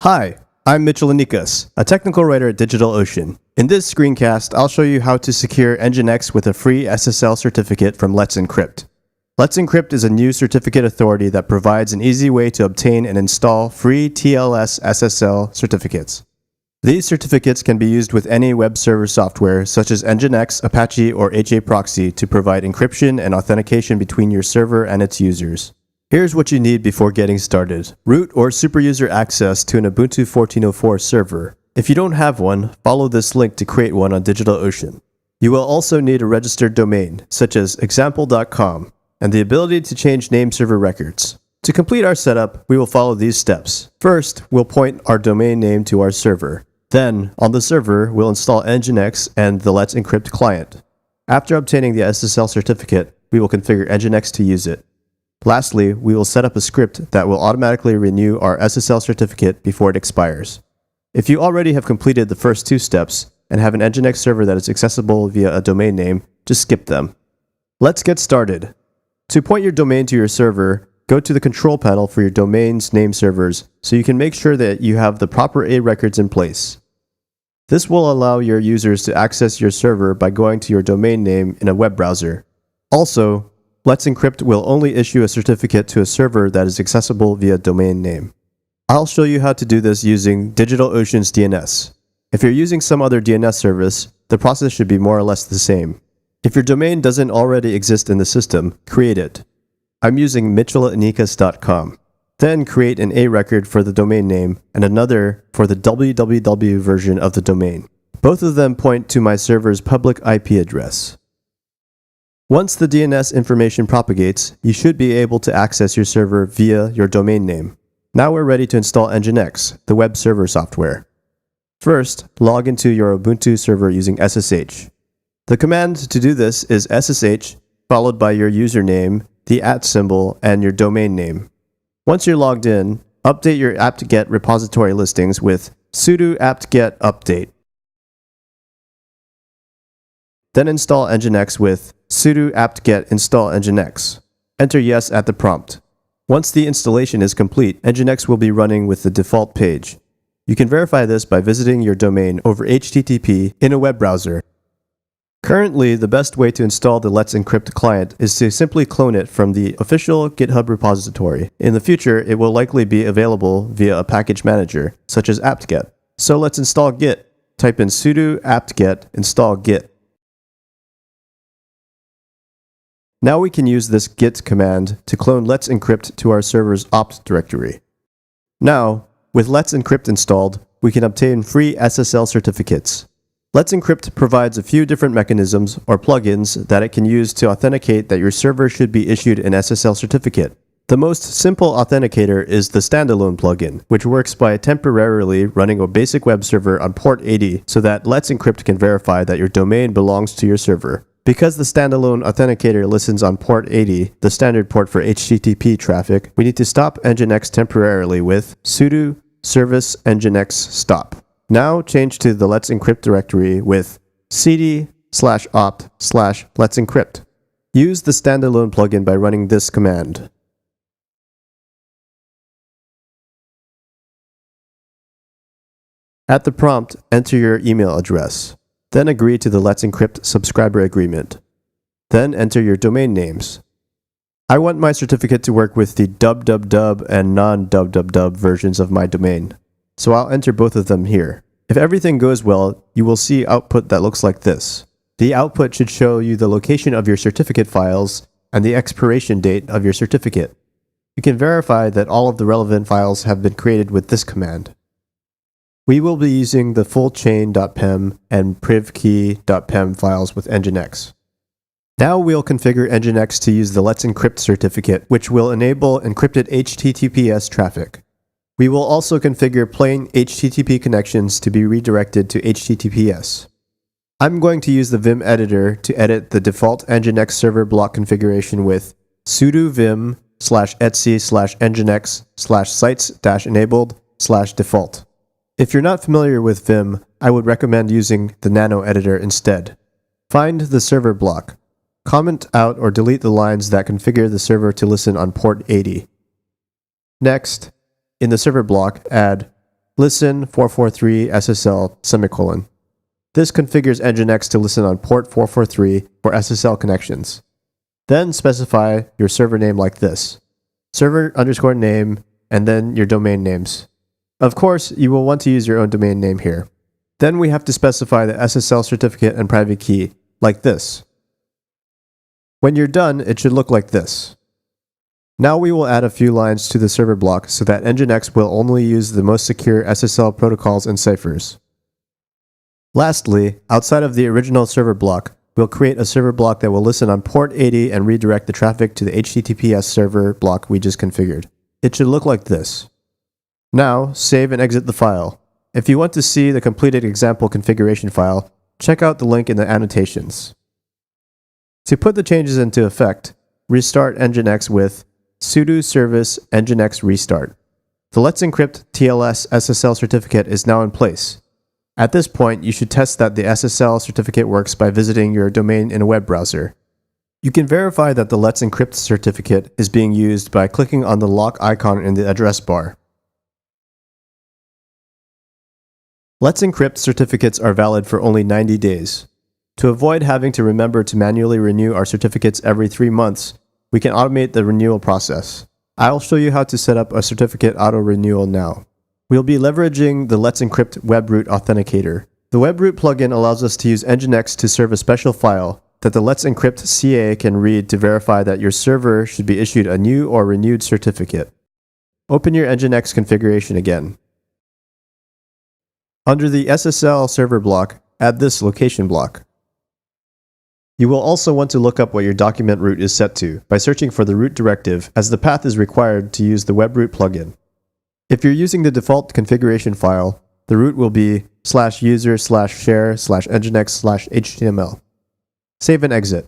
Hi, I'm Mitchell Nginx, a technical writer at DigitalOcean. In this screencast, I'll show you how to secure Nginx with a free SSL certificate from Let's Encrypt. Let's Encrypt is a new certificate authority that provides an easy way to obtain and install free TLS SSL certificates. These certificates can be used with any web server software such as Nginx, Apache, or HAProxy to provide encryption and authentication between your server and its users. Here's what you need before getting started. Root or superuser access to an Ubuntu 14.04 server. If you don't have one, follow this link to create one on DigitalOcean. You will also need a registered domain, such as example.com, and the ability to change name server records. To complete our setup, we will follow these steps. First, we'll point our domain name to our server. Then, on the server, we'll install Nginx and the Let's Encrypt client. After obtaining the SSL certificate, we will configure Nginx to use it. Lastly, we will set up a script that will automatically renew our SSL certificate before it expires. If you already have completed the first two steps and have an Nginx server that is accessible via a domain name, just skip them. Let's get started. To point your domain to your server, go to the control panel for your domain's name servers so you can make sure that you have the proper A records in place. This will allow your users to access your server by going to your domain name in a web browser. Also, Let's Encrypt will only issue a certificate to a server that is accessible via domain name. I'll show you how to do this using DigitalOcean's DNS. If you're using some other DNS service, the process should be more or less the same. If your domain doesn't already exist in the system, create it. I'm using mitchellinginx.com. Then create an A record for the domain name and another for the www version of the domain. Both of them point to my server's public IP address. Once the DNS information propagates, you should be able to access your server via your domain name. Now we're ready to install Nginx, the web server software. First, log into your Ubuntu server using SSH. The command to do this is SSH, followed by your username, the @ symbol, and your domain name. Once you're logged in, update your apt-get repository listings with sudo apt-get update. Then install Nginx with sudo apt-get install Nginx. Enter yes at the prompt. Once the installation is complete, Nginx will be running with the default page. You can verify this by visiting your domain over HTTP in a web browser. Currently, the best way to install the Let's Encrypt client is to simply clone it from the official GitHub repository. In the future, it will likely be available via a package manager, such as apt-get. So let's install Git. Type in sudo apt-get install Git. Now we can use this git command to clone Let's Encrypt to our server's opt directory. Now, with Let's Encrypt installed, we can obtain free SSL certificates. Let's Encrypt provides a few different mechanisms or plugins that it can use to authenticate that your server should be issued an SSL certificate. The most simple authenticator is the standalone plugin, which works by temporarily running a basic web server on port 80 so that Let's Encrypt can verify that your domain belongs to your server. Because the standalone authenticator listens on port 80, the standard port for HTTP traffic, we need to stop Nginx temporarily with sudo service nginx stop. Now change to the Let's Encrypt directory with cd/opt/Let's Encrypt. Use the standalone plugin by running this command. At the prompt, enter your email address. Then agree to the Let's Encrypt subscriber agreement. Then enter your domain names. I want my certificate to work with the www and non-www versions of my domain, so I'll enter both of them here. If everything goes well, you will see output that looks like this. The output should show you the location of your certificate files and the expiration date of your certificate. You can verify that all of the relevant files have been created with this command. We will be using the fullchain.pem and privkey.pem files with Nginx. Now we'll configure Nginx to use the Let's Encrypt certificate, which will enable encrypted HTTPS traffic. We will also configure plain HTTP connections to be redirected to HTTPS. I'm going to use the Vim editor to edit the default Nginx server block configuration with sudo vim/etc/nginx/sites-enabled/default. If you're not familiar with Vim, I would recommend using the Nano editor instead. Find the server block. Comment out or delete the lines that configure the server to listen on port 80. Next, in the server block, add listen 443 SSL semicolon. This configures Nginx to listen on port 443 for SSL connections. Then specify your server name like this: server_name and then your domain names. Of course, you will want to use your own domain name here. Then we have to specify the SSL certificate and private key like this. When you're done, it should look like this. Now we will add a few lines to the server block so that Nginx will only use the most secure SSL protocols and ciphers. Lastly, outside of the original server block, we'll create a server block that will listen on port 80 and redirect the traffic to the HTTPS server block we just configured. It should look like this. Now, save and exit the file. If you want to see the completed example configuration file, check out the link in the annotations. To put the changes into effect, restart Nginx with sudo service nginx restart. The Let's Encrypt TLS SSL certificate is now in place. At this point, you should test that the SSL certificate works by visiting your domain in a web browser. You can verify that the Let's Encrypt certificate is being used by clicking on the lock icon in the address bar. Let's Encrypt certificates are valid for only 90 days. To avoid having to remember to manually renew our certificates every 3 months, we can automate the renewal process. I'll show you how to set up a certificate auto-renewal now. We'll be leveraging the Let's Encrypt WebRoot Authenticator. The WebRoot plugin allows us to use Nginx to serve a special file that the Let's Encrypt CA can read to verify that your server should be issued a new or renewed certificate. Open your Nginx configuration again. Under the SSL server block, add this location block. You will also want to look up what your document root is set to by searching for the root directive, as the path is required to use the WebRoot plugin. If you're using the default configuration file, the root will be /user/share/nginx/html. Save and exit.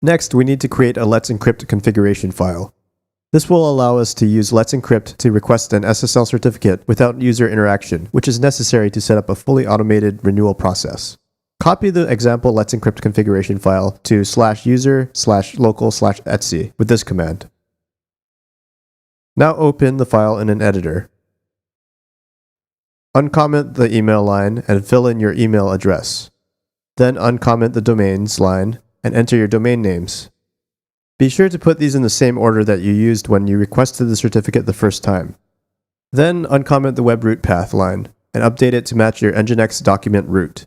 Next, we need to create a Let's Encrypt configuration file. This will allow us to use Let's Encrypt to request an SSL certificate without user interaction, which is necessary to set up a fully automated renewal process. Copy the example Let's Encrypt configuration file to /user/local/etc with this command. Now open the file in an editor. Uncomment the email line and fill in your email address. Then uncomment the domains line and enter your domain names. Be sure to put these in the same order that you used when you requested the certificate the first time. Then uncomment the WebRoot path line and update it to match your Nginx document root.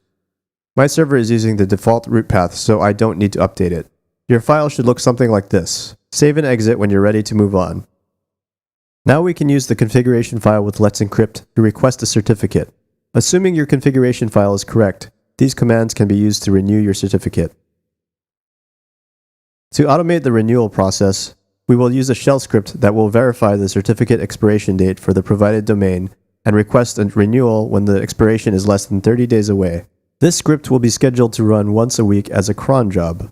My server is using the default root path, so I don't need to update it. Your file should look something like this. Save and exit when you're ready to move on. Now we can use the configuration file with Let's Encrypt to request a certificate. Assuming your configuration file is correct, these commands can be used to renew your certificate. To automate the renewal process, we will use a shell script that will verify the certificate expiration date for the provided domain and request a renewal when the expiration is less than 30 days away. This script will be scheduled to run once a week as a cron job.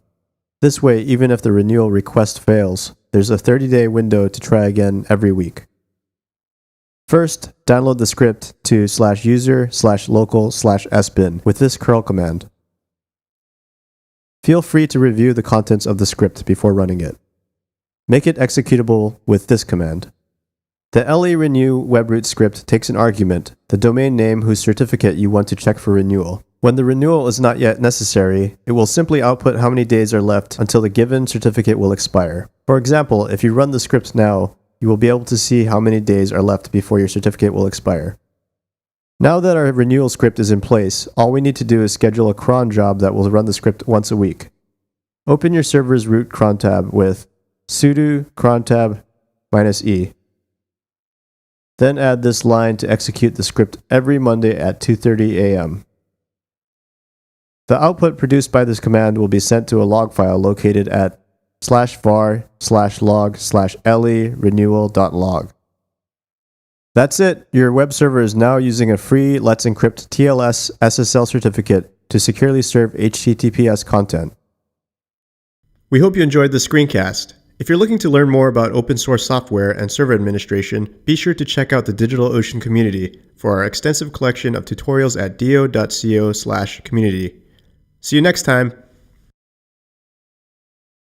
This way, even if the renewal request fails, there's a 30-day window to try again every week. First, download the script to /user/local/sbin with this curl command. Feel free to review the contents of the script before running it. Make it executable with this command. The LE-renew WebRoot script takes an argument, the domain name whose certificate you want to check for renewal. When the renewal is not yet necessary, it will simply output how many days are left until the given certificate will expire. For example, if you run the script now, you will be able to see how many days are left before your certificate will expire. Now that our renewal script is in place, all we need to do is schedule a cron job that will run the script once a week. Open your server's root cron tab with sudo crontab -e. Then add this line to execute the script every Monday at 2:30 a.m. The output produced by this command will be sent to a log file located at /var/log/le-renewal.log. That's it. Your web server is now using a free Let's Encrypt TLS SSL certificate to securely serve HTTPS content. We hope you enjoyed this screencast. If you're looking to learn more about open source software and server administration, be sure to check out the DigitalOcean community for our extensive collection of tutorials at do.co/community. See you next time.